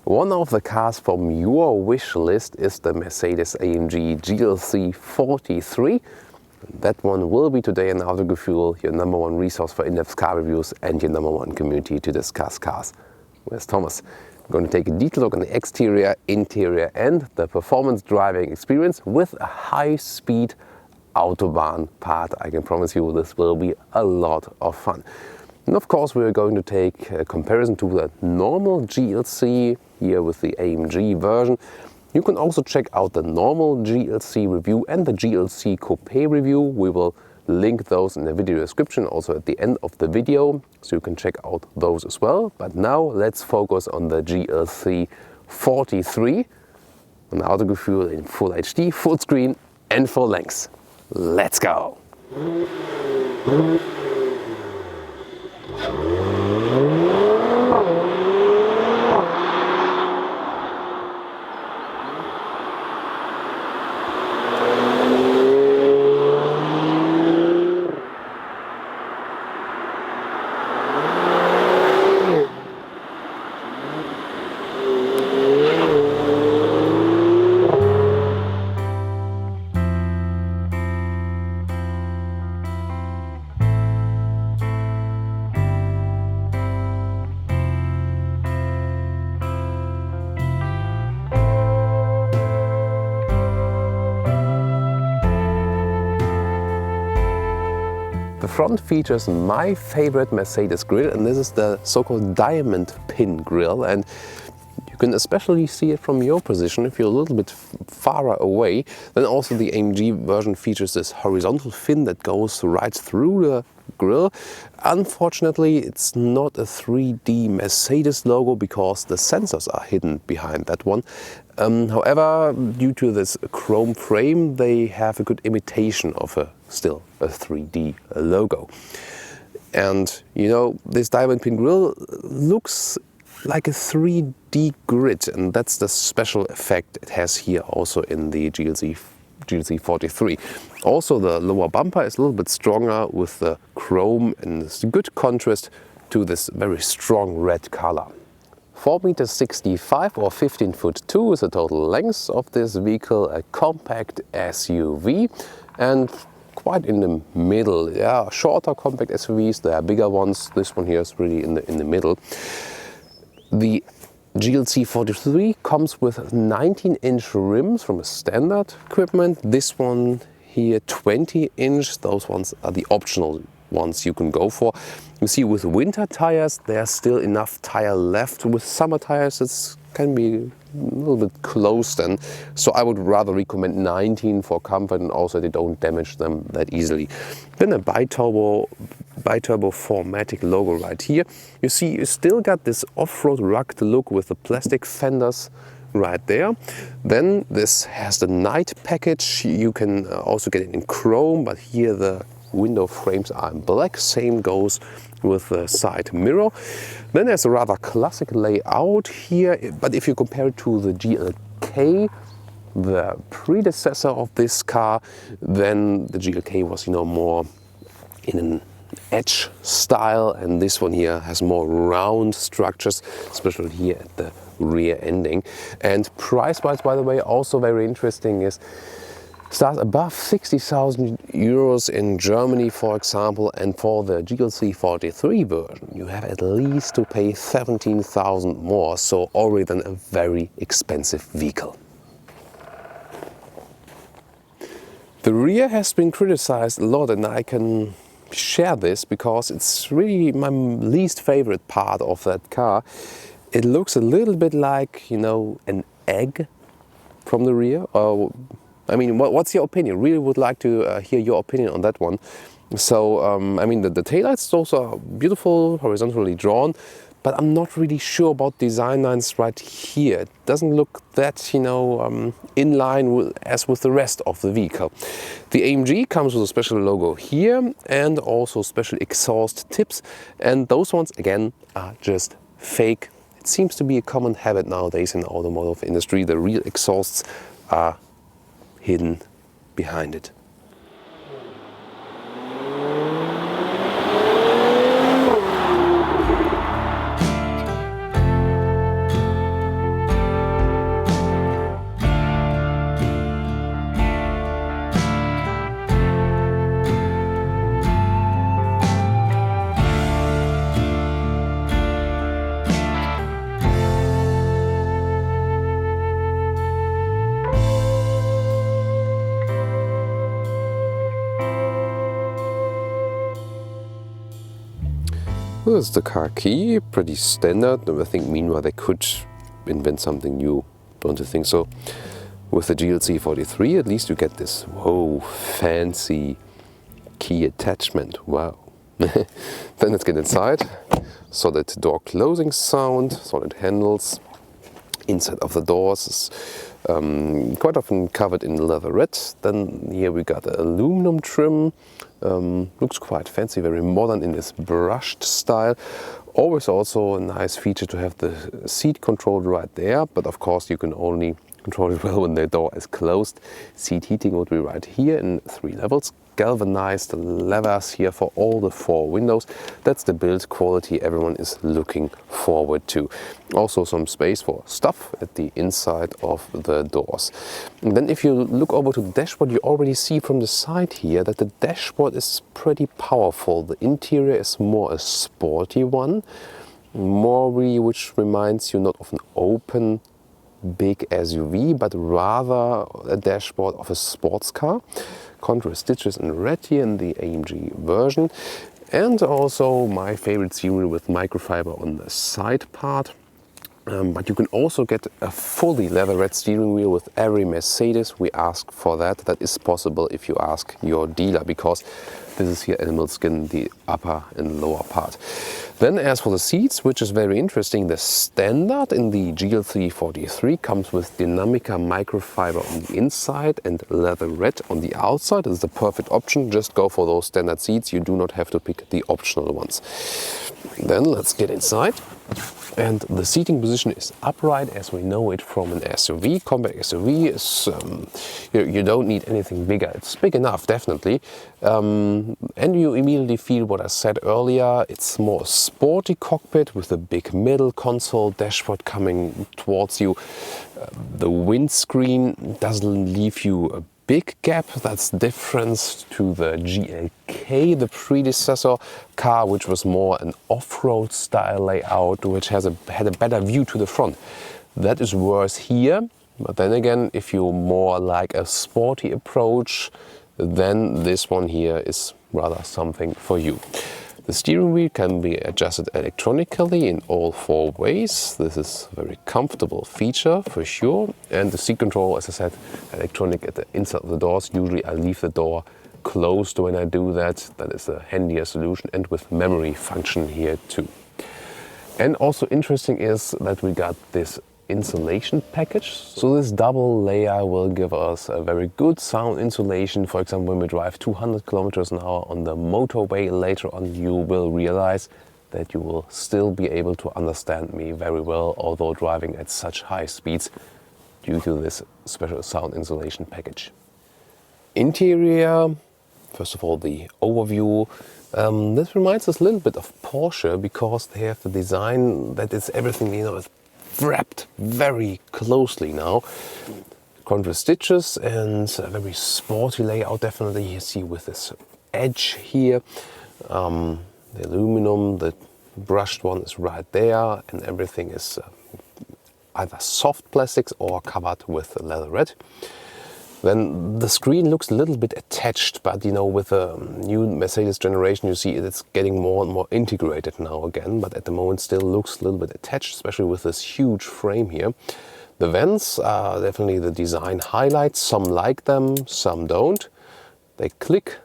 One of the cars from your wish list is the Mercedes-AMG GLC 43. That one will be today in Autogefühl, your #1 resource for in-depth car reviews and your #1 community to discuss cars. Where's Thomas? We're going to take a detailed look on the exterior, interior and the performance driving experience with a high-speed Autobahn part. I can promise you this will be a lot of fun. And of course we're going to take a comparison to the normal GLC here with the AMG version. You can also check out the normal GLC review and the GLC Coupe review. We will link those in the video description, also at the end of the video, so you can check out those as well. But now let's focus on the GLC 43 on the Autogefühl in full HD, full screen and full length. Let's go! The front features my favorite Mercedes grille, and this is the so-called diamond pin grille, and you can especially see it from your position if you're a little bit farther away. Then also the AMG version features this horizontal fin that goes right through the grille. Unfortunately, it's not a 3D Mercedes logo because the sensors are hidden behind that one. However, due to this chrome frame, they have a good imitation of still a 3D logo. And you know, this diamond pin grille looks like a 3D grid, and that's the special effect it has here also in the GLC 43. Also the lower bumper is a little bit stronger with the chrome, and it's a good contrast to this very strong red color. 4.65 m or 15'2" is the total length of this vehicle, a compact SUV and quite in the middle. Yeah, shorter compact SUVs, there are bigger ones. This one here is really in the middle. The GLC 43 comes with 19-inch rims from a standard equipment. This one here 20-inch. Those ones are the optional ones you can go for. You see, with winter tires there's still enough tire left. With summer tires it can be a little bit closed, and so I would rather recommend 19 for comfort, and also they don't damage them that easily. Then a biturbo 4MATIC logo right here. You see, you still got this off-road rugged look with the plastic fenders right there. Then this has the night package. You can also get it in chrome, but here the window frames are in black. Same goes with the side mirror. Then there's a rather classic layout here, but if you compare it to the GLK, the predecessor of this car, then the GLK was, you know, more in an edge style, and this one here has more round structures, especially here at the rear ending. And price-wise, by the way, also very interesting is starts above 60,000 euros in Germany, for example, and for the GLC 43 version you have at least to pay 17,000 more, so already then a very expensive vehicle. The rear has been criticized a lot, and I can share this because it's really my least favorite part of that car. It looks a little bit like, you know, an egg from the rear. I mean, what's your opinion? Really would like to hear your opinion on that one. So, I mean, the taillights also beautiful, horizontally drawn, but I'm not really sure about design lines right here. It doesn't look that, you know, in line as with the rest of the vehicle. The AMG comes with a special logo here and also special exhaust tips, and those ones again are just fake. It seems to be a common habit nowadays in the automotive industry. The real exhausts are hidden behind it. This is the car key, pretty standard. I think meanwhile they could invent something new, don't you think so? With the GLC 43 at least you get this, whoa, fancy key attachment, wow. Then let's get inside. Solid door closing sound, solid handles. Inside of the doors is quite often covered in leather red. Then here we got the aluminum trim. Looks quite fancy, very modern in this brushed style. Always also a nice feature to have the seat controlled right there, but of course you can only control it well when the door is closed. Seat heating would be right here in 3 levels. Galvanized levers here for all the 4 windows. That's the build quality everyone is looking forward to. Also some space for stuff at the inside of the doors. And then if you look over to the dashboard, you already see from the side here that the dashboard is pretty powerful. The interior is more a sporty one, which reminds you not of an open big SUV, but rather a dashboard of a sports car. Contrast stitches in red here in the AMG version, and also my favorite steering wheel with microfiber on the side part. But you can also get a fully leather red steering wheel with every Mercedes. We ask for that. That is possible if you ask your dealer, because this is here animal skin, the upper and lower part. Then as for the seats, which is very interesting, the standard in the GLC 43 comes with Dinamica microfiber on the inside and leather red on the outside. This is the perfect option. Just go for those standard seats. You do not have to pick the optional ones. Then let's get inside. And the seating position is upright as we know it from an SUV. Compact SUV is, you don't need anything bigger. It's big enough, definitely. And you immediately feel what I said earlier. It's more a sporty cockpit with a big middle console, dashboard coming towards you. The windscreen doesn't leave you a big gap. That's different to the GLK, the predecessor car, which was more an off-road style layout, which had a better view to the front. That is worse here, but then again, if you more like a sporty approach, then this one here is rather something for you. The steering wheel can be adjusted electronically in all 4 ways. This is a very comfortable feature for sure. And the seat control, as I said, electronic at the inside of the doors. Usually I leave the door closed when I do that. That is a handier solution, and with memory function here too. And also interesting is that we got this insulation package. So this double layer will give us a very good sound insulation. For example, when we drive 200 kilometers an hour on the motorway later on, you will realize that you will still be able to understand me very well, although driving at such high speeds, due to this special sound insulation package. Interior, first of all, the overview. This reminds us a little bit of Porsche, because they have the design that is everything, is wrapped very closely now. Contrast stitches and a very sporty layout, definitely. You see with this edge here, the aluminum, the brushed one is right there, and everything is either soft plastics or covered with leather red. Then the screen looks a little bit attached, but with the new Mercedes generation, you see it's getting more and more integrated now again, but at the moment still looks a little bit attached, especially with this huge frame here. The vents are definitely the design highlights. Some like them, some don't. They click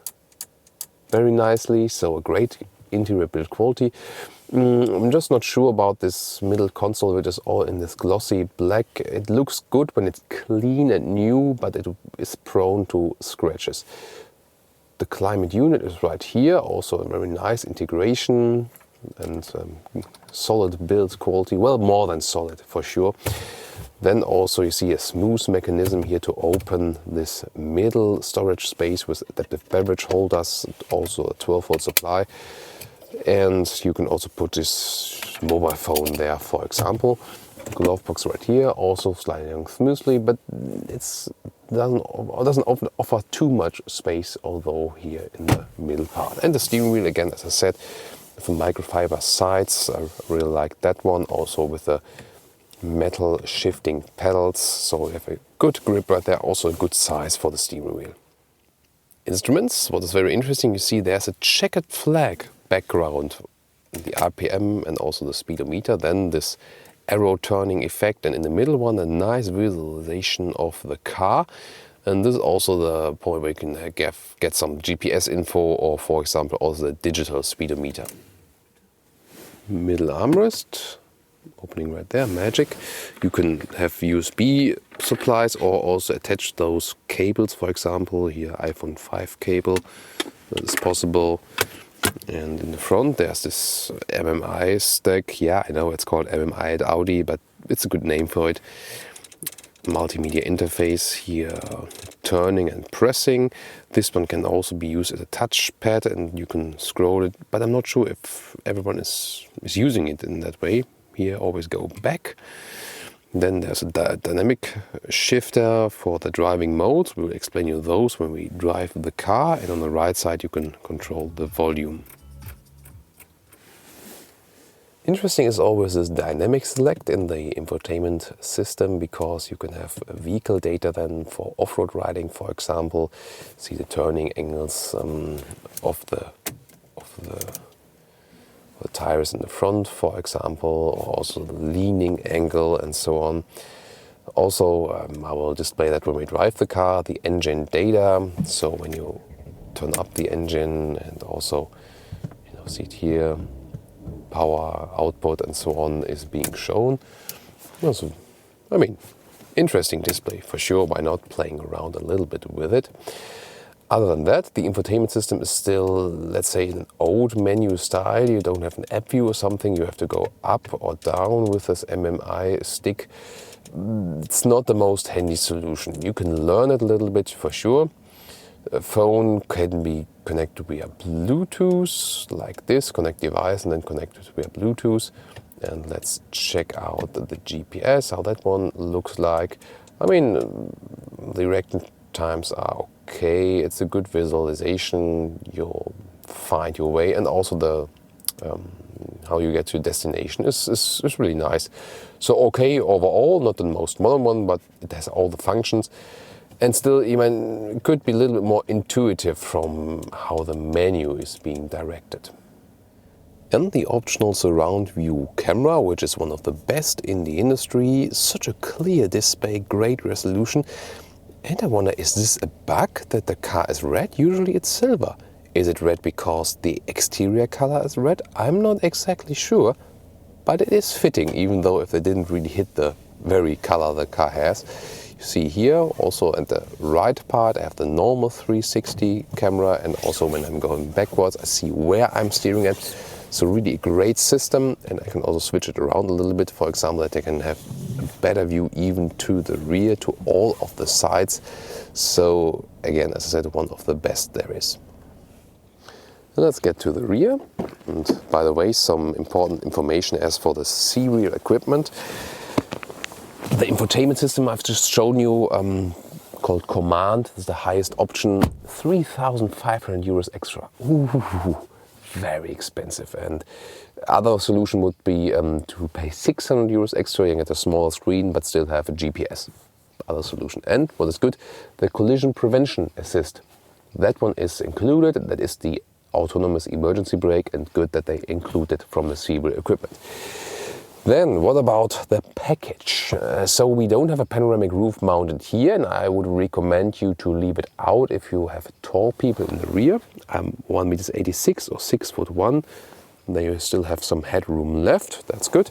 very nicely, so a great interior build quality. I'm just not sure about this middle console, which is all in this glossy black. It looks good when it's clean and new, but it is prone to scratches. The climate unit is right here, also a very nice integration and solid build quality, well, more than solid for sure. Then also you see a smooth mechanism here to open this middle storage space with adaptive beverage holders, also a 12-volt supply. And you can also put this mobile phone there, for example. Glove box right here, also sliding smoothly, but it doesn't offer too much space, although here in the middle part. And the steering wheel, again, as I said, with the microfiber sides, I really like that one. Also with the metal shifting pedals, so you have a good grip right there, also a good size for the steering wheel. Instruments, what is very interesting, you see there's a checkered flag background the RPM and also the speedometer, then this arrow turning effect, and in the middle one a nice visualization of the car. And this is also the point where you can get some GPS info, or for example also the digital speedometer. Middle armrest, opening right there, magic. You can have USB supplies or also attach those cables, for example here iPhone 5 cable, that is possible. And in the front there's this MMI stack. Yeah, I know it's called MMI at Audi, but it's a good name for it. Multimedia interface here, turning and pressing. This one can also be used as a touchpad and you can scroll it, but I'm not sure if everyone is using it in that way. Here, always go back. Then there's a dynamic shifter for the driving modes. We'll explain you those when we drive the car. And on the right side you can control the volume. Interesting is always this dynamic select in the infotainment system, because you can have vehicle data then for off-road riding, for example. See the turning angles of the tires in the front, for example, or also the leaning angle and so on. Also, I will display that when we drive the car, the engine data. So when you turn up the engine, and also, see it here, power output and so on is being shown. Also, I mean, interesting display for sure. Why not playing around a little bit with it? Other than that, the infotainment system is still, let's say, an old menu style. You don't have an app view or something. You have to go up or down with this MMI stick. It's not the most handy solution. You can learn it a little bit for sure. A phone can be connected via Bluetooth, like this, connect device and then connect it via Bluetooth. And let's check out the GPS, how that one looks like. I mean, the reaction times are okay, it's a good visualization, you'll find your way, and also the how you get to destination is really nice. So okay overall, not the most modern one, but it has all the functions. And still, even it could be a little bit more intuitive from how the menu is being directed. And the optional surround view camera, which is one of the best in the industry. Such a clear display, great resolution. And I wonder, is this a bug that the car is red? Usually it's silver. Is it red because the exterior color is red? I'm not exactly sure, but it is fitting, even though if they didn't really hit the very color the car has. You see here also at the right part I have the normal 360 camera, and also when I'm going backwards I see where I'm steering at. So really a great system, and I can also switch it around a little bit. For example, that I can have a better view even to the rear, to all of the sides. So again, as I said, one of the best there is. So let's get to the rear. And by the way, some important information as for the serial equipment. The infotainment system I've just shown you, called Command, is the highest option, 3,500 euros extra. Ooh. Very expensive, and other solution would be to pay 600 euros extra. You get a smaller screen but still have a GPS. Other solution. And what is good, the collision prevention assist. That one is included. That is the autonomous emergency brake, and good that they include it from the serial equipment. Then what about the package? So we don't have a panoramic roof mounted here, and I would recommend you to leave it out if you have tall people in the rear. I'm 1.86 m or 6'1". Then you still have some headroom left. That's good.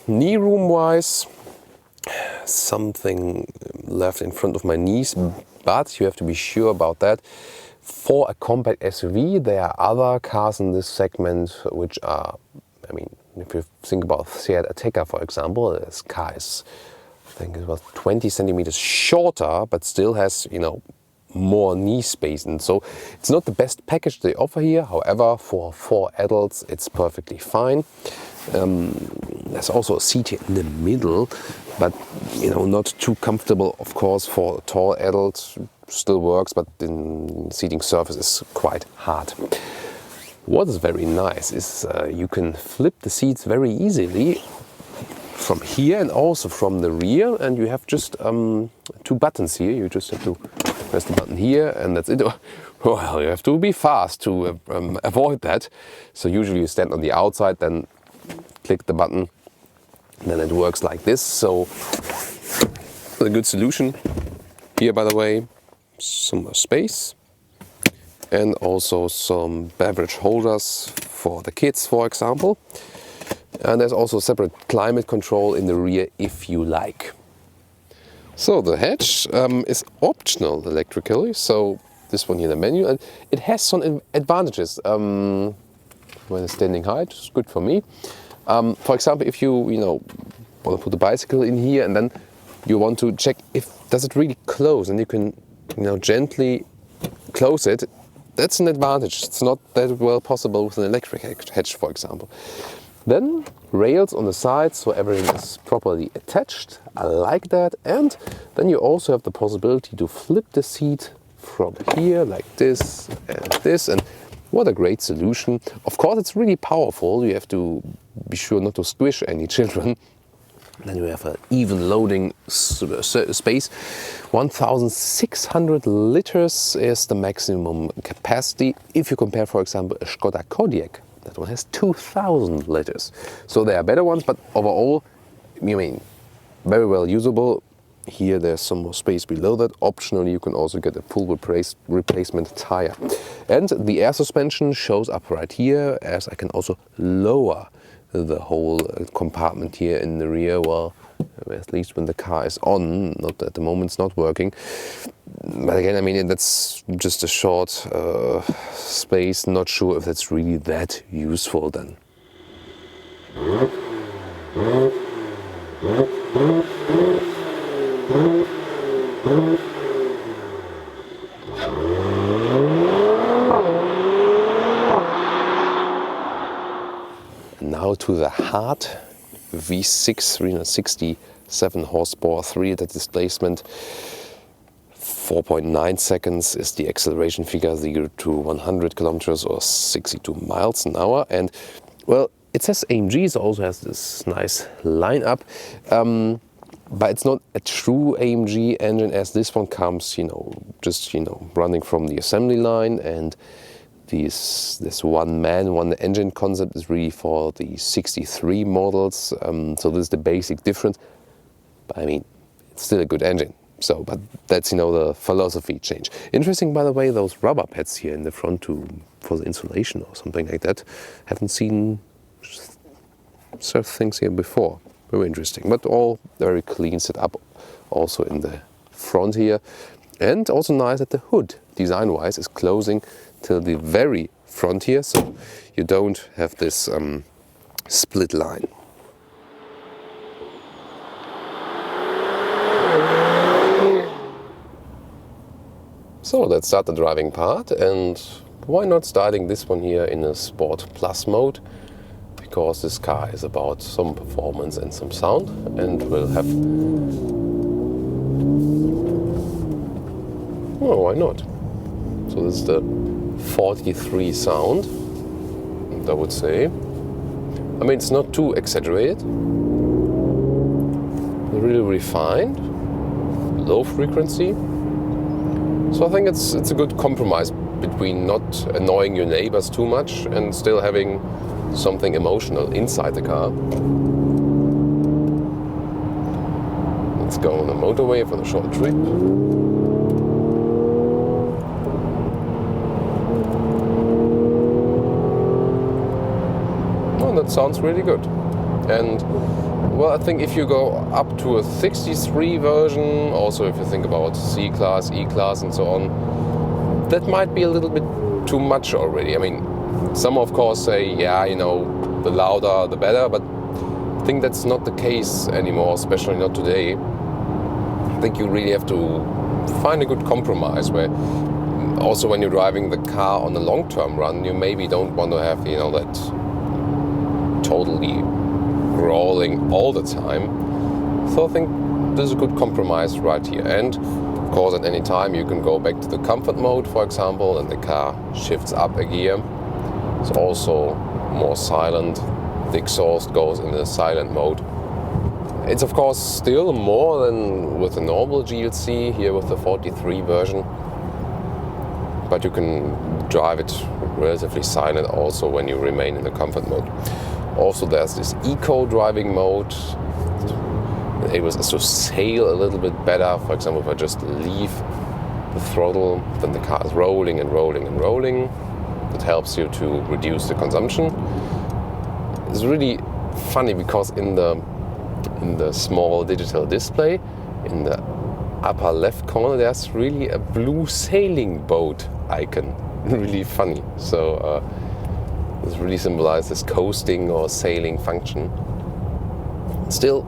Knee room wise, something left in front of my knees, but you have to be sure about that. For a compact SUV, there are other cars in this segment which are, I mean, if you think about Seat Ateca, for example, this car is, I think it was 20 centimeters shorter, but still has, more knee space. And so it's not the best package they offer here. However, for 4 adults, it's perfectly fine. There's also a seat here in the middle, but, not too comfortable, of course, for tall adults. Still works, but the seating surface is quite hard. What is very nice is you can flip the seats very easily from here and also from the rear, and you have just 2 buttons here. You just have to press the button here and that's it. Well, you have to be fast to avoid that. So usually you stand on the outside, then click the button, then it works like this. So a good solution here, by the way, some more space and also some beverage holders for the kids, for example. And there's also separate climate control in the rear if you like. So the hatch is optional electrically, so this one here, the menu, and it has some advantages. When it's standing height, it's good for me. For example, if you want to put the bicycle in here and then you want to check if does it really close, and you can gently close it. That's an advantage. It's not that well possible with an electric hatch, for example. Then rails on the sides, so everything is properly attached. I like that. And then you also have the possibility to flip the seat from here like this and this. And what a great solution. Of course, it's really powerful. You have to be sure not to squish any children. Then you have an even loading space. 1,600 liters is the maximum capacity. If you compare, for example, a Skoda Kodiaq, that one has 2,000 liters. So there are better ones, but overall, very well usable. Here there's some more space below that. Optionally, you can also get a full replacement tire. And the air suspension shows up right here, as I can also lower the whole compartment here in the rear. Well, at least when the car is on, not at the moment it's not working. But again, that's just a short space. Not sure if that's really that useful then. Now to the heart, V6, 367 horsepower, 3-liter displacement, 4.9 seconds is the acceleration figure, 0 to 100 kilometers or 62 miles an hour. And well, it says AMG, so also has this nice lineup, but it's not a true AMG engine, as this one comes, just running from the assembly line, and this one engine concept is really for the 63 models. So this is the basic difference. But it's still a good engine. So, but that's the philosophy change. Interesting, by the way, those rubber pads here in the front for the insulation or something like that. Haven't seen such things here before. Very interesting, but all very clean set up also in the front here. And also nice that the hood, design-wise, is closing till the very front here, so you don't have this split line. So let's start the driving part, and why not starting this one here in a Sport Plus mode, because this car is about some performance and some sound, and will have... Oh, why not? So this is the 43 sound, I would say. It's not too exaggerated. Really refined, low frequency. So I think it's a good compromise between not annoying your neighbors too much and still having something emotional inside the car. Let's go on the motorway for the short trip. That sounds really good. And well, I think if you go up to a 63 version, also if you think about C-Class, E-Class and so on, that might be a little bit too much already. Some of course say, the louder the better, but I think that's not the case anymore, especially not today. I think you really have to find a good compromise where also when you're driving the car on a long-term run, you maybe don't want to have, that totally rolling all the time. So I think this is a good compromise right here. And of course, at any time you can go back to the comfort mode, for example, and the car shifts up a gear. It's also more silent. The exhaust goes in the silent mode. It's of course still more than with the normal GLC here with the 43 version. but you can drive it relatively silent also when you remain in the comfort mode. Also there's this eco driving mode. It enables us to sail a little bit better. For example, if I just leave the throttle, then the car is rolling and rolling and rolling. It helps you to reduce the consumption. It's really funny because in the small digital display, in the upper left corner, there's really a blue sailing boat icon. Really funny. So this really symbolizes this coasting or sailing function. Still,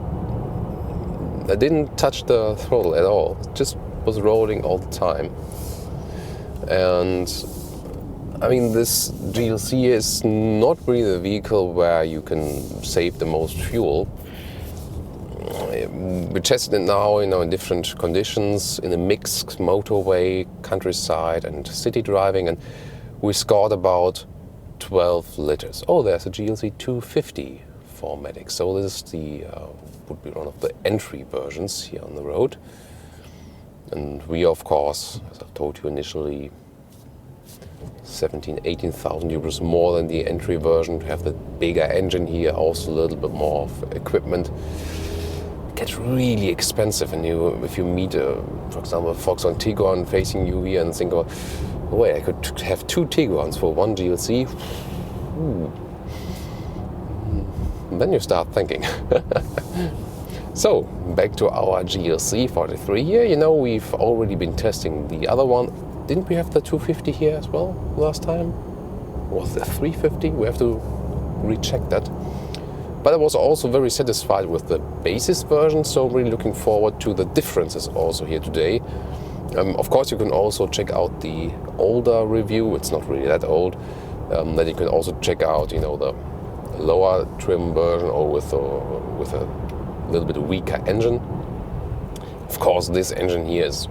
I didn't touch the throttle at all. It just was rolling all the time. And I mean, this GLC is not really the vehicle where you can save the most fuel. We tested it now, in different conditions, in a mixed motorway, countryside and city driving, and we scored about 12 liters. Oh, there's a GLC 250 4MATIC. So this is would be one of the entry versions here on the road. And we, of course, as I told you initially, 18,000 euros more than the entry version. To have the bigger engine here, also a little bit more of equipment. It gets really expensive, and if you meet, for example, a Volkswagen Tiguan facing you here and think, oh wait, I could have 2 Tiguans for 1 GLC. Then you start thinking. So, back to our GLC 43 here. We've already been testing the other one. Didn't we have the 250 here as well last time? Was the 350? We have to recheck that. But I was also very satisfied with the basis version, so I'm really looking forward to the differences also here today. Of course, you can also check out the older review. It's not really that old. Then you can also check out, the lower trim version, or with a little bit weaker engine. Of course, this engine here is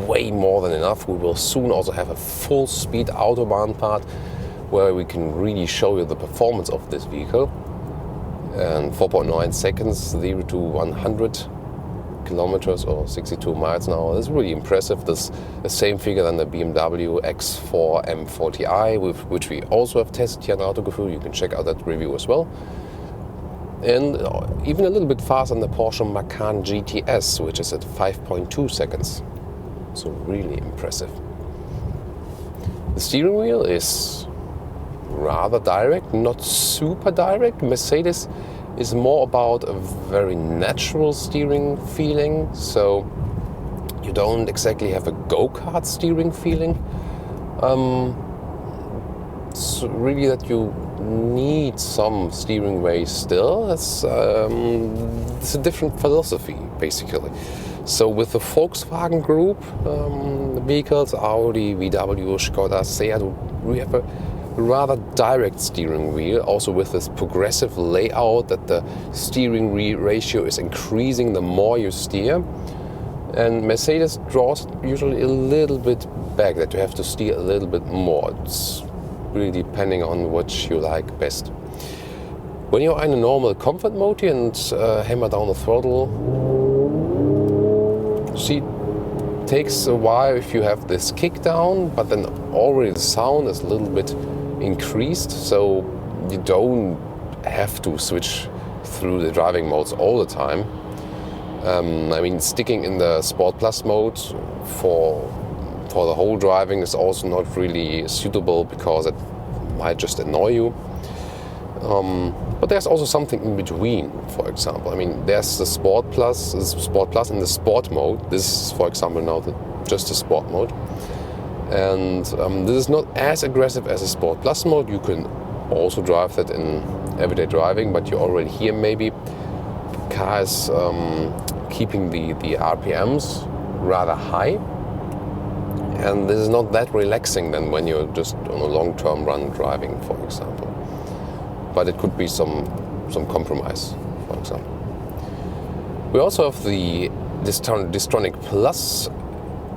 way more than enough. We will soon also have a full speed Autobahn part where we can really show you the performance of this vehicle. And 4.9 seconds, 0 to 100 kilometers or 62 miles an hour. That's really impressive. This the same figure than the BMW X4 M40i, which we also have tested here in Autogefühl. You can check out that review as well. And even a little bit faster than the Porsche Macan GTS, which is at 5.2 seconds. So really impressive. The steering wheel is rather direct, not super direct. Mercedes is more about a very natural steering feeling, so you don't exactly have a go-kart steering feeling. It's really that you need some steering weight still. It's a different philosophy, basically. So with the Volkswagen Group, the vehicles, Audi, VW, Skoda, Seat, we have a rather direct steering wheel, also with this progressive layout that the steering wheel ratio is increasing the more you steer. And Mercedes draws usually a little bit back, that you have to steer a little bit more. It's really depending on what you like best. When you're in a normal comfort mode and hammer down the throttle, see, it takes a while if you have this kick down, but then already the sound is a little bit increased, so you don't have to switch through the driving modes all the time. I mean, sticking in the Sport Plus mode for the whole driving is also not really suitable because it might just annoy you. But there's also something in between, for example. I mean, there's the Sport Plus and the Sport mode. This is, for example, now just the Sport mode. And this is not as aggressive as a Sport Plus mode. You can also drive that in everyday driving, but you already hear maybe the car is keeping the RPMs rather high. And this is not that relaxing than when you're just on a long-term run driving, for example. But it could be some compromise, for example. We also have the Distronic Plus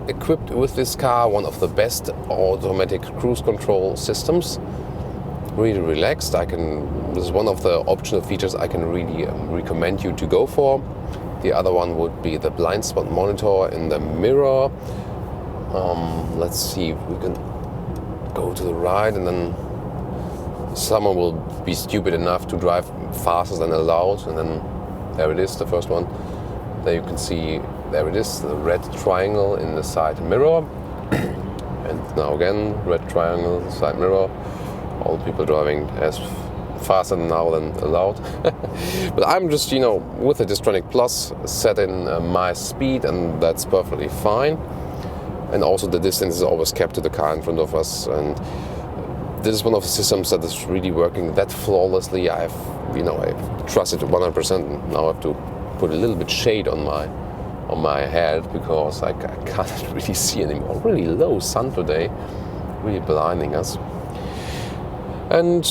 equipped with this car, one of the best automatic cruise control systems. Really relaxed. This is one of the optional features I can really recommend you to go for. The other one would be the blind spot monitor in the mirror. Let's see if we can go to the right, and then someone will be stupid enough to drive faster than allowed, and then there it is, the first one. There you can see, there it is, the red triangle in the side mirror. And now again, red triangle, side mirror. All people driving as faster now than allowed. But I'm just, you know, with the Distronic Plus set in my speed, and that's perfectly fine. And also the distance is always kept to the car in front of us. And this is one of the systems that is really working that flawlessly. I trust it 100%. Now I have to put a little bit shade on my head because I can't really see anymore. Really low sun today, really blinding us. And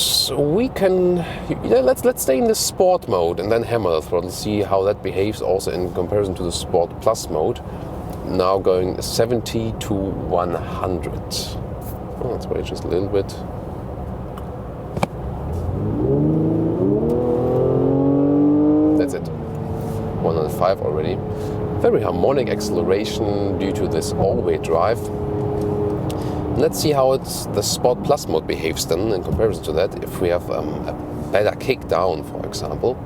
we can, let's stay in the sport mode and then hammer the throttle, see how that behaves also in comparison to the Sport Plus mode. Now going 70 to 100. Oh, let's wait just a little bit. That's it. 105 already. Very harmonic acceleration due to this all-wheel drive. Let's see how the Sport Plus mode behaves then in comparison to that, if we have a better kick down, for example.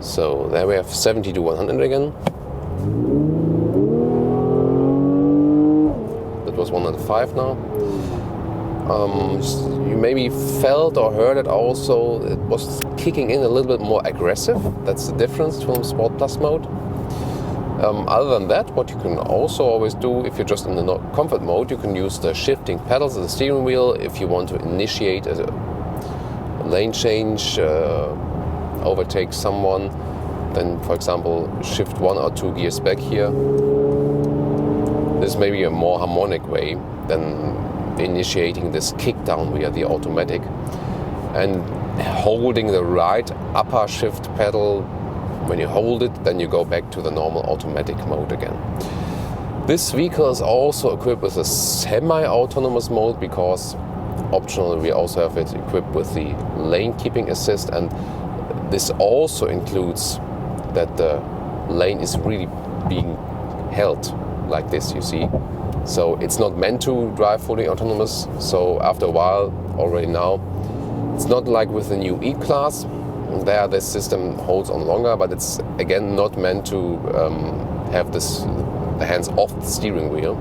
So there we have 70 to 100 again. That was 105 now. You maybe felt or heard it also, it was kicking in a little bit more aggressive. That's the difference from Sport Plus mode. Other than that, what you can also always do, if you're just in the comfort mode, you can use the shifting pedals of the steering wheel if you want to initiate a lane change, overtake someone. Then, for example, shift 1 or 2 gears back here. This may be a more harmonic way than initiating this kick down via the automatic. And holding the right upper shift pedal, when you hold it, then you go back to the normal automatic mode again. This vehicle is also equipped with a semi-autonomous mode because optionally we also have it equipped with the lane keeping assist, and this also includes that the lane is really being held like this, you see. So it's not meant to drive fully autonomous, so after a while, already now, it's not like with the new E-Class. There this system holds on longer, but it's again not meant to have the hands off the steering wheel.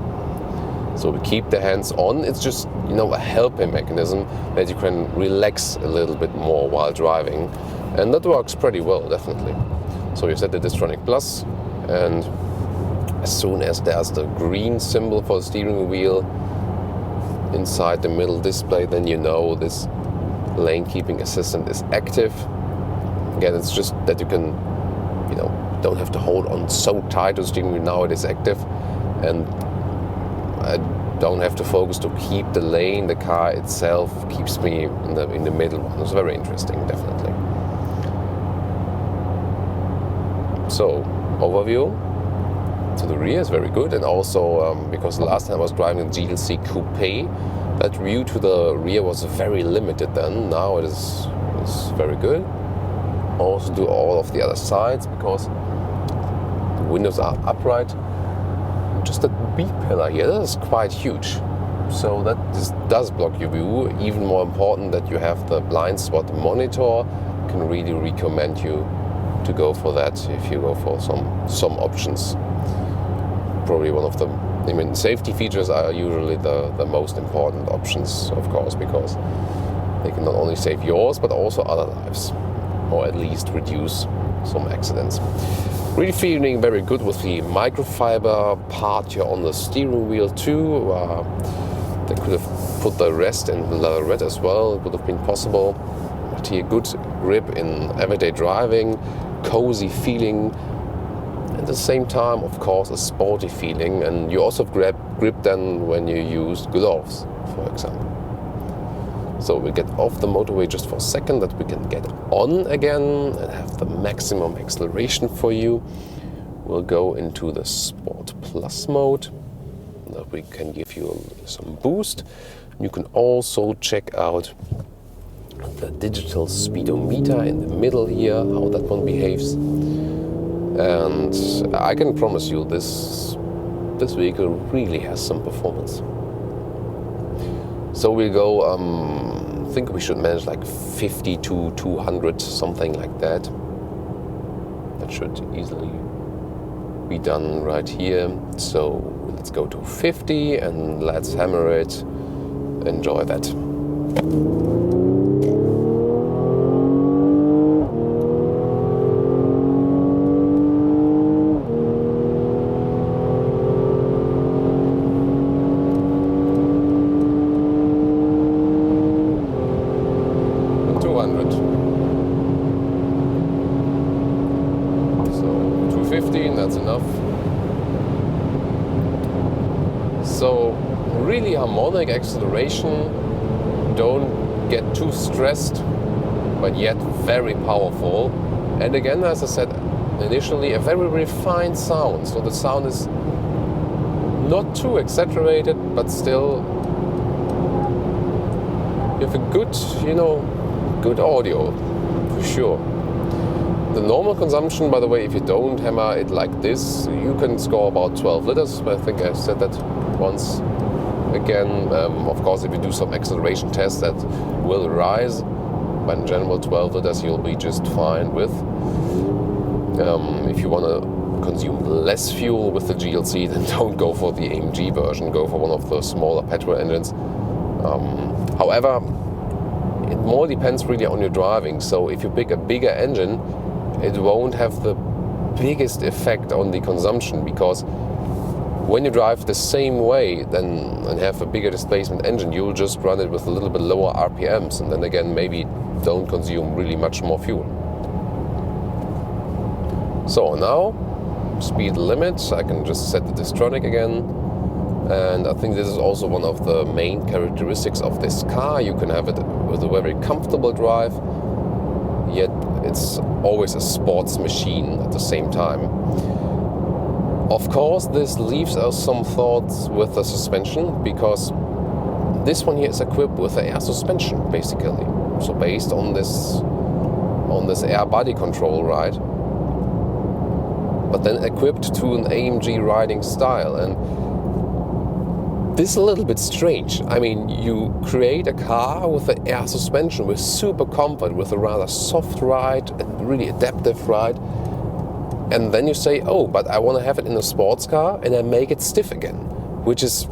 So we keep the hands on. It's just, you know, a helping mechanism that you can relax a little bit more while driving, and that works pretty well, definitely. So you set the Distronic Plus, and as soon as there's the green symbol for the steering wheel inside the middle display, then you know this lane keeping assistant is active. Again, it's just that you can, you know, don't have to hold on so tight to the steering wheel. Now it is active, and I don't have to focus to keep the lane. The car itself keeps me in the middle one. It's very interesting, definitely. So, overview to the rear is very good, and also because last time I was driving the GLC Coupe, that view to the rear was very limited then. Now it is very good. Also do all of the other sides because the windows are upright. Just that B pillar here, that is quite huge. So that just does block your view. Even more important that you have the blind spot monitor. Can really recommend you to go for that if you go for some options. Probably one of them. I mean, safety features are usually the most important options, of course, because they can not only save yours but also other lives, or at least reduce some accidents. Really feeling very good with the microfiber part here on the steering wheel too. They could have put the rest in the leatherette as well. It would have been possible. But here, good grip in everyday driving, cozy feeling. At the same time, of course, a sporty feeling. And you also grab grip then when you use gloves, for example. So we get off the motorway just for a second, that we can get on again and have the maximum acceleration for you. We'll go into the Sport Plus mode, that we can give you some boost. You can also check out the digital speedometer in the middle here, how that one behaves. And I can promise you this vehicle really has some performance. So we'll go, I think we should manage like 50 to 200, something like that. That should easily be done right here. So let's go to 50 and let's hammer it. Enjoy that. That's enough. So really harmonic acceleration, don't get too stressed, but yet very powerful. And again, as I said initially, a very refined sound. So the sound is not too exaggerated, but still you have a good, good audio for sure. The normal consumption, by the way, if you don't hammer it like this, you can score about 12 liters. I think I said that once. Again, of course, if you do some acceleration tests, that will rise. But in general, 12 liters you'll be just fine with. If you want to consume less fuel with the GLC, then don't go for the AMG version. Go for one of the smaller petrol engines. However, it more depends really on your driving. So if you pick a bigger engine, it won't have the biggest effect on the consumption, because when you drive the same way and have a bigger displacement engine, you'll just run it with a little bit lower RPMs, and then again maybe don't consume really much more fuel. So now, speed limit, I can just set the Distronic again, and I think this is also one of the main characteristics of this car. You can have it with a very comfortable drive, yet it's always a sports machine at the same time. Of course, this leaves us some thoughts with the suspension, because this one here is equipped with an air suspension, basically. So based on this air body control, right? But then equipped to an AMG riding style, and this is a little bit strange. I mean, you create a car with an air suspension, with super comfort, with a rather soft ride, a really adaptive ride. And then you say, oh, but I want to have it in a sports car, and I make it stiff again, which is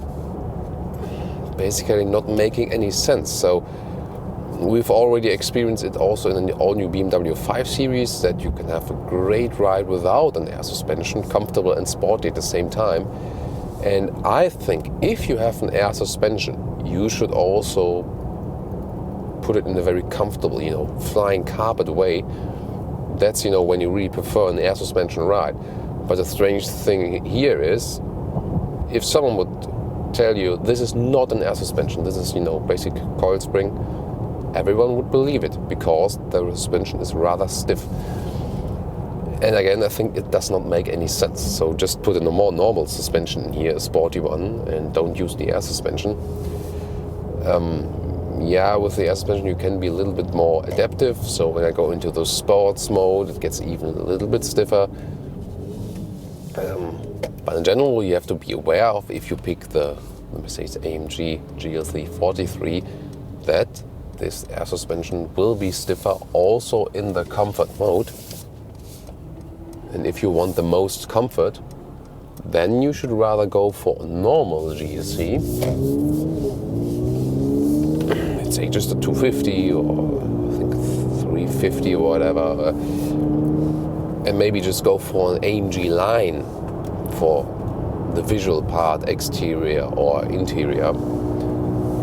basically not making any sense. So we've already experienced it also in the all-new BMW 5 Series, that you can have a great ride without an air suspension, comfortable and sporty at the same time. And I think if you have an air suspension, you should also put it in a very comfortable, flying carpet way. That's, when you really prefer an air suspension ride. But the strange thing here is, if someone would tell you this is not an air suspension, this is, basic coil spring, everyone would believe it, because the suspension is rather stiff. And again, I think it does not make any sense. So just put in a more normal suspension in here, a sporty one, and don't use the air suspension. With the air suspension you can be a little bit more adaptive. So when I go into the sports mode, it gets even a little bit stiffer. But in general, you have to be aware of, if you pick the Mercedes-AMG GLC 43, that this air suspension will be stiffer also in the comfort mode. And if you want the most comfort, then you should rather go for a normal GLC. Let's say just a 250 or I think 350 or whatever. And maybe just go for an AMG line for the visual part, exterior or interior.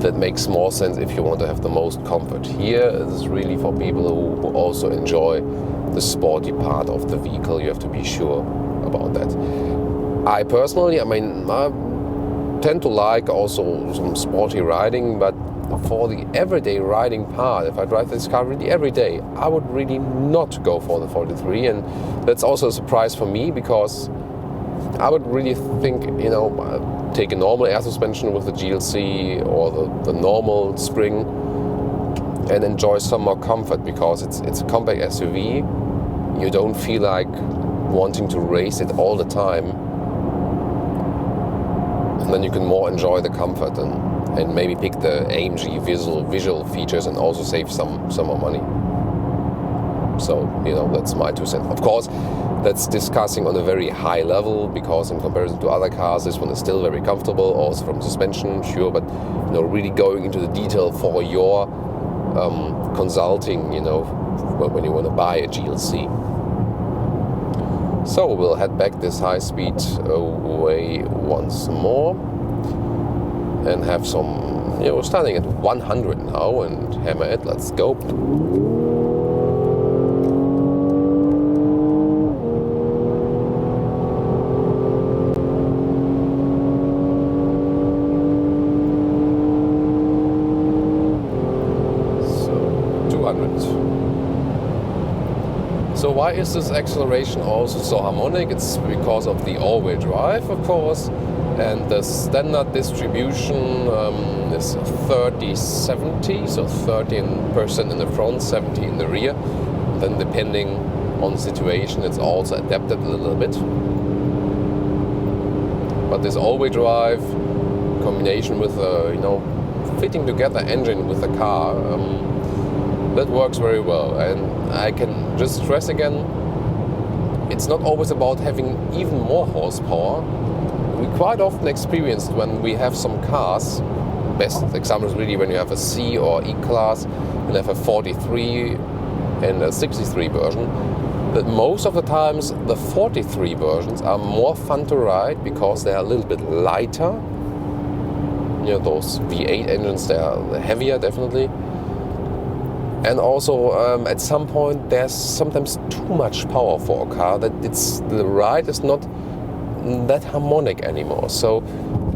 That makes more sense if you want to have the most comfort. Here, this is really for people who also enjoy the sporty part of the vehicle. You have to be sure about that. I personally, I tend to like also some sporty riding, but for the everyday riding part, if I drive this car really every day, I would really not go for the 43, and that's also a surprise for me, because I would really think, take a normal air suspension with the GLC or the normal spring and enjoy some more comfort, because it's a compact SUV. You don't feel like wanting to race it all the time, and then you can more enjoy the comfort. And and maybe pick the AMG visual features and also save some more money. So, that's my 2 cents. Of course, that's discussing on a very high level, because in comparison to other cars, this one is still very comfortable, also from suspension, sure, but really going into the detail for your consulting, when you want to buy a GLC. So we'll head back this high-speed way once more and have some, starting at 100 now and hammer it. Let's go. So why is this acceleration also so harmonic? It's because of the all-wheel drive, of course, and the standard distribution is 30-70, so 13% in the front, 70 in the rear. Then depending on the situation, it's also adapted a little bit. But this all-wheel drive combination with fitting together engine with the car, that works very well. And I can just stress again, it's not always about having even more horsepower. We quite often experienced when we have some cars, best example is really when you have a C or E-Class and have a 43 and a 63 version, that most of the times the 43 versions are more fun to ride because they are a little bit lighter. Those V8 engines, they are heavier definitely. And also, at some point, there's sometimes too much power for a car, that the ride is not that harmonic anymore. So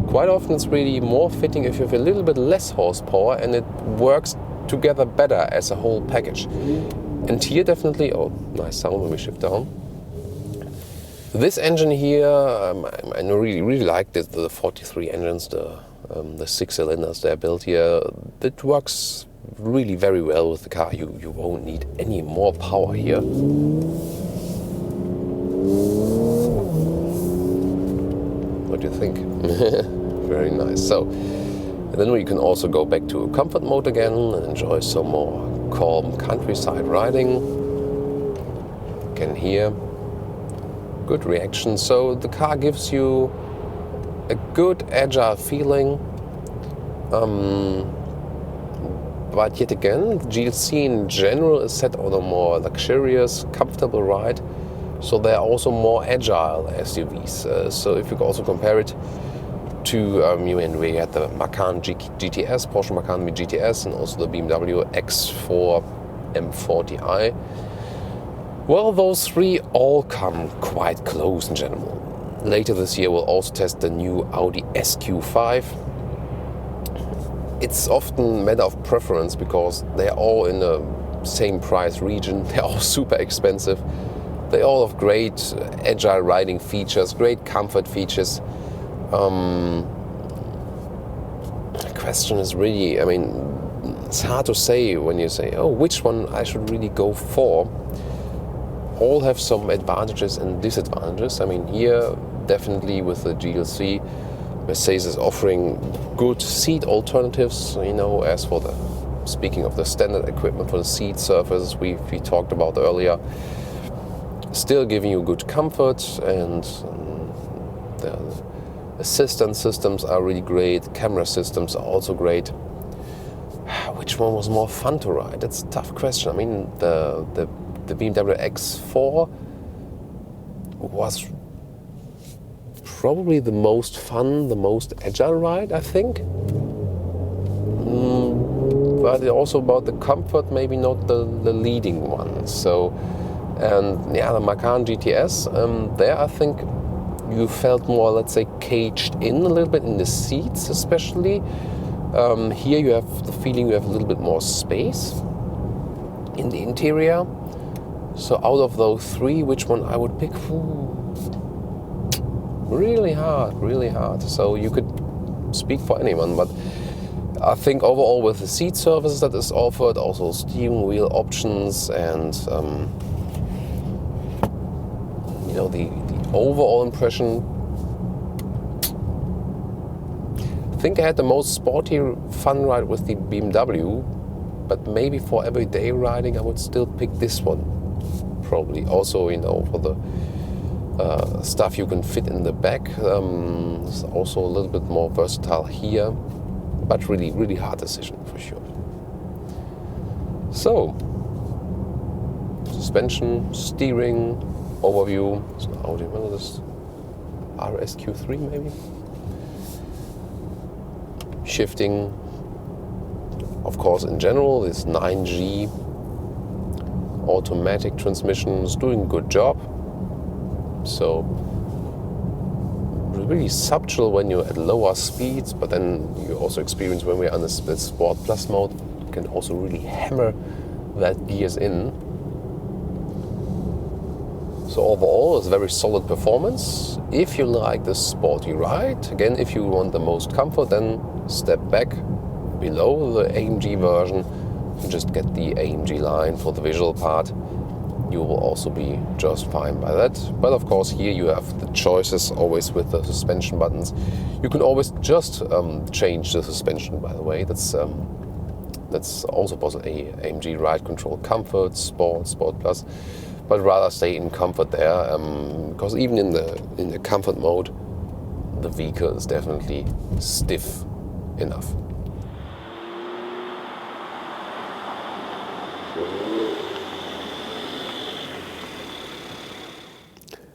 quite often it's really more fitting if you have a little bit less horsepower and it works together better as a whole package. And here definitely, oh, nice sound when we shift down. This engine here, I really like the 43 engines, the 6 cylinders they're built here. It works really very well with the car. You won't need any more power here. What do you think? Very nice. So then we can also go back to comfort mode again and enjoy some more calm countryside riding. Again here, good reaction. So the car gives you a good agile feeling. But yet again, the GLC in general is set on a more luxurious, comfortable ride. So they are also more agile SUVs. So if you also compare it to, we had the Macan GTS, Porsche Macan GTS, and also the BMW X4 M40i. Well, those three all come quite close in general. Later this year we'll also test the new Audi SQ5. It's often a matter of preference because they're all in the same price region. They're all super expensive. They all have great agile riding features, great comfort features. The question is really, it's hard to say when you say, oh, which one I should really go for. All have some advantages and disadvantages. Here, definitely with the GLC, Mercedes is offering good seat alternatives, as for speaking of the standard equipment for the seat surfaces we talked about earlier, still giving you good comfort, and the assistance systems are really great, camera systems are also great. Which one was more fun to ride? That's a tough question. The BMW X4 was probably the most fun, the most agile ride, I think. But also about the comfort, maybe not the leading one. So, and yeah, the Macan GTS, there I think you felt more, let's say, caged in a little bit in the seats, especially. Here you have the feeling you have a little bit more space in the interior. So out of those three, which one I would pick? Really hard. So you could speak for anyone, but I think overall with the seat surfaces that is offered, also steering wheel options, and the overall impression, think I had the most sporty fun ride with the BMW, but maybe for everyday riding I would still pick this one. Probably also, you know, for the stuff you can fit in the back. It's also a little bit more versatile here, but really hard decision for sure. So, suspension, steering, overview. So Audi, what is this? RSQ3 maybe? Shifting, of course, in general, this 9G automatic transmission is doing a good job. So really subtle when you're at lower speeds, but then you also experience when we're on the Sport Plus mode, you can also really hammer that gears in. So overall, it's a very solid performance. If you like the sporty ride, again, if you want the most comfort, then step back below the AMG version and just get the AMG line for the visual part. You will also be just fine by that. But of course, here you have the choices always with the suspension buttons. You can always just change the suspension, by the way. That's also possible. AMG Ride Control Comfort, Sport Plus, but rather stay in comfort there, because even in the comfort mode, the vehicle is definitely stiff enough.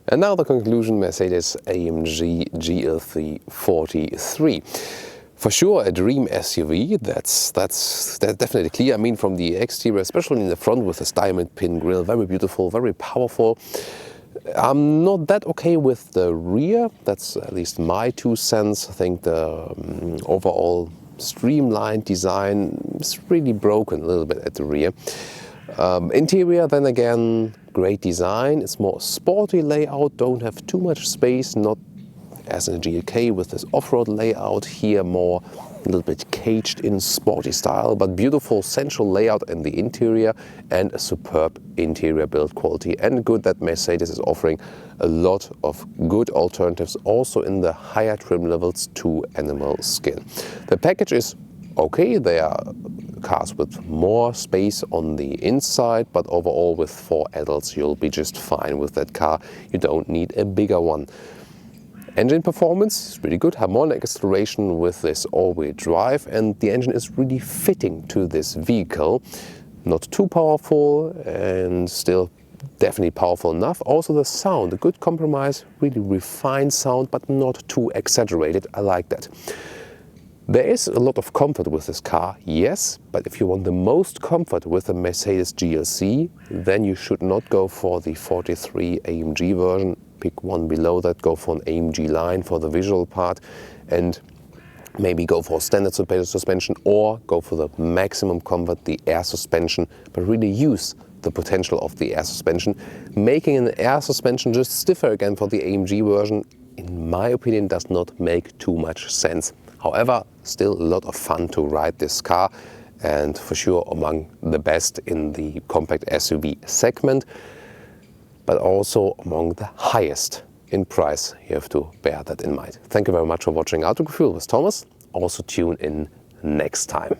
And now the conclusion, Mercedes-AMG GLC 43. For sure a dream SUV, that's definitely clear. I mean, from the exterior, especially in the front with this diamond pin grille, very beautiful, very powerful. I'm not that okay with the rear, that's at least my 2 cents. I think the overall streamlined design is really broken a little bit at the rear. Interior, then again, great design. It's more sporty layout, don't have too much space, not as in a GLK with this off-road layout. Here more a little bit caged in sporty style, but beautiful central layout in the interior and a superb interior build quality. And good that Mercedes is offering a lot of good alternatives also in the higher trim levels to animal skin. The package is okay. They are cars with more space on the inside, but overall with 4 adults you'll be just fine with that car. You don't need a bigger one. Engine performance is really good, harmonic acceleration with this all-wheel drive, and the engine is really fitting to this vehicle. Not too powerful and still definitely powerful enough. Also the sound, a good compromise, really refined sound, but not too exaggerated. I like that. There is a lot of comfort with this car, yes, but if you want the most comfort with the Mercedes GLC, then you should not go for the 43 AMG version. Pick one below that, go for an AMG line for the visual part, and maybe go for standard suspension or go for the maximum comfort, the air suspension, but really use the potential of the air suspension. Making an air suspension just stiffer again for the AMG version, in my opinion, does not make too much sense. However, still a lot of fun to ride this car, and for sure among the best in the compact SUV segment, but also among the highest in price. You have to bear that in mind. Thank you very much for watching Autogefühl with Thomas. Also tune in next time.